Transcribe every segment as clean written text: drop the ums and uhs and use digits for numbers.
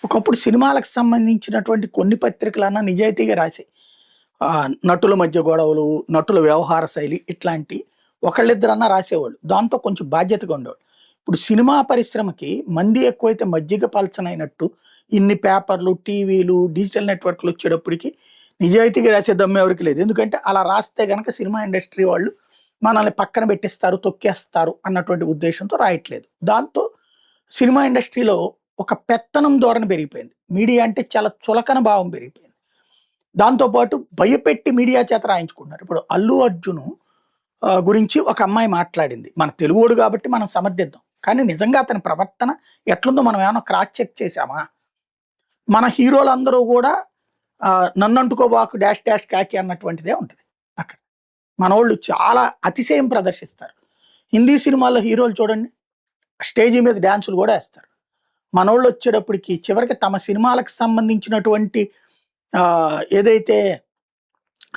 ఒకప్పుడు సినిమాలకు సంబంధించినటువంటి కొన్ని పత్రికలన్నా నిజాయితీగా రాసాయి. నటుల మధ్య గొడవలు, నటుల వ్యవహార శైలి ఇట్లాంటి ఒకళ్ళిద్దరన్నా రాసేవాళ్ళు. దాంతో కొంచెం బాధ్యతగా ఉండేవాళ్ళు. ఇప్పుడు సినిమా పరిశ్రమకి మంది ఎక్కువైతే మజ్జిగ పలచనైనట్టు ఇన్ని పేపర్లు, టీవీలు, డిజిటల్ నెట్వర్క్‌లు వచ్చేటప్పటికి నిజాయితీగా రాసే దమ్ము ఎవరికీ లేదు. ఎందుకంటే అలా రాస్తే గనక సినిమా ఇండస్ట్రీ వాళ్ళు మనల్ని పక్కన పెట్టేస్తారు, తొక్కేస్తారు అన్నటువంటి ఉద్దేశ్యంతో రాయట్లేదు. దాంతో సినిమా ఇండస్ట్రీలో ఒక పెత్తనం ధోరణి పెరిగిపోయింది. మీడియా అంటే చాలా చులకన భావం పెరిగిపోయింది. దాంతో పాటు భయపెట్టి మీడియా చేత రాయించుకుంటున్నారు. ఇప్పుడు 'అల్లు అర్జున్' గురించి ఒక అమ్మాయి మాట్లాడింది. మన తెలుగోడు కాబట్టి మనం సమర్థిద్దాం. కానీ నిజంగా అతని ప్రవర్తన ఎట్లుందో మనం ఏమన్నా క్రాస్ చెక్ చేశామా? మన హీరోలందరూ గూడా నన్నంటుకోబాకు డాష్ డాష్ కాకి అన్నటువంటిదే ఉంటది అక్కడ. మనోళ్ళు చాలా అతిశయం ప్రదర్శిస్తారు. హిందీ సినిమాల్లో హీరోలు చూడండి, స్టేజీ మీద డాన్సులు గూడా ఏస్తారు. మనోళ్ళొచ్చేటప్పటికి చివరికి తమ సినిమాలకు సంబంధించినటువంటి ఏదైతే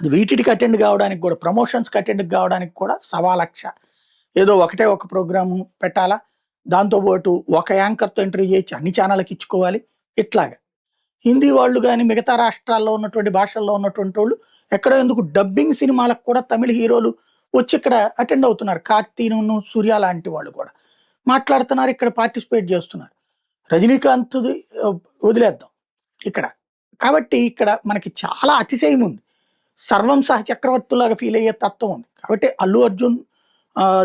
వీటికి అటెండ్ కావడానికి కూడా, ప్రమోషన్స్‌కి అటెండ్ కావడానికి కూడా 1,00,000 ఏదో ఒకటే ఒక ప్రోగ్రాము పెట్టాలా, దాంతోపాటు ఒక యాంకర్‌తో ఇంటర్వ్యూ చేయొచ్చు, అన్ని ఛానళ్ళకి ఇచ్చుకోవాలి. ఇట్లాగా హిందీ వాళ్ళు గాని, మిగతా రాష్ట్రాల్లో ఉన్నటువంటి భాషల్లో ఉన్నటువంటోళ్ళు ఎక్కడో ఎందుకు డబ్బింగ్ సినిమాలకు కూడా తమిళ్ హీరోలు వచ్చి ఇక్కడ అటెండ్ అవుతున్నారు. 'కార్తీను', 'సూర్య' లాంటి వాళ్ళు కూడా మాట్లాడుతున్నారు, ఇక్కడ పార్టిసిపేట్ చేస్తున్నారు. రజనీకాంత్‌ది వదిలేద్దాం ఇక్కడ. కాబట్టి ఇక్కడ మనకి చాలా అతిశయం ఉంది. సర్వం చక్రవర్తులాగా ఫీల్ అయ్యే తత్వం ఉంది. కాబట్టి 'అల్లు అర్జున్'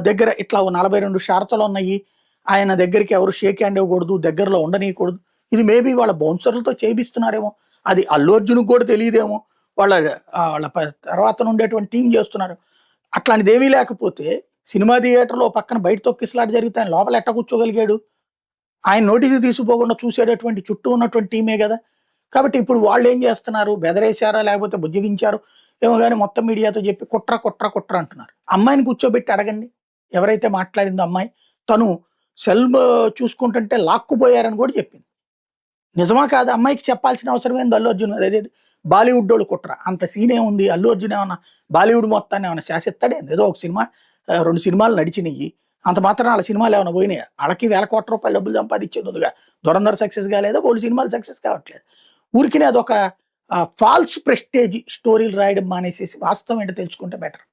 దగ్గర ఇట్లా 42 షరతులున్నాయి. ఆయన దగ్గరికి ఎవరు షేక్ హ్యాండ్ ఇవ్వకూడదు, దగ్గరలో ఉండనీయకూడదు. ఇది మేబీ వాళ్ళ బౌన్సర్లతో చేపిస్తున్నారేమో. అది 'అల్లు అర్జున్‌కి' కూడా తెలియదేమో. వాళ్ళ వాళ్ళ తర్వాత ఉండేటువంటి టీం చేస్తున్నారు. అట్లాంటిదేమీ లేకపోతే సినిమా థియేటర్‌లో పక్కన బయట తొక్కిసలాట జరిగితే ఆయన లోపల ఎట్ట కూర్చోగలిగాడు? ఆయన నోటీసు తీసుకోకుండా చూసేటటువంటి చుట్టూ ఉన్నటువంటి టీమే గదా! కాబట్టి ఇప్పుడు వాళ్ళేం జేస్తున్నారు? బెదరేశారా? లేకపోతే బుజ్జగించారో ఏమో గాని మొత్తం మీడియాతో జెప్పి కుట్ర, కుట్ర, కుట్ర అంటున్నారు. అమ్మాయిని కూర్చోబెట్టి అడగండి. ఎవరైతే మాట్లాడిందో అమ్మాయి, తను సెల్ చూసుకుంటుంటే లాక్కుపోయారని గూడా జెప్పింది. నిజమా కాదా? అమ్మాయికి చెప్పాల్సిన అవసరం ఏంది అల్లు అర్జున్? అదేది బాలీవుడ్డోళ్ళు కుట్ర. అంత సీనేముంది? అల్లు అర్జున్ ఏమన్నా బాలీవుడ్ మొత్తాన్ని ఏమన్నా శాసిస్తాడేంది? ఏదో ఒక సినిమా 2 సినిమాలు నడిచినియి. అంత మాత్రాన ఆళ్ళ సినిమాలేమన్నా పోయినాయా? ఆళ్ళకి వేల కోట్ల రూపాయలు డబ్బులు సంపాదించేది ఉందిగా. 'ధురంధర్' సక్సెస్ కాలేదా? బోలెడు సినిమాలు సక్సెస్ కావట్లేదు. ఊరికినే అదొక ఫాల్స్ ప్రెస్టేజ్ స్టోరీలు రాయడం మానేసేసి వాస్తవం ఏంటో తెలుసుకుంటే బెటర్.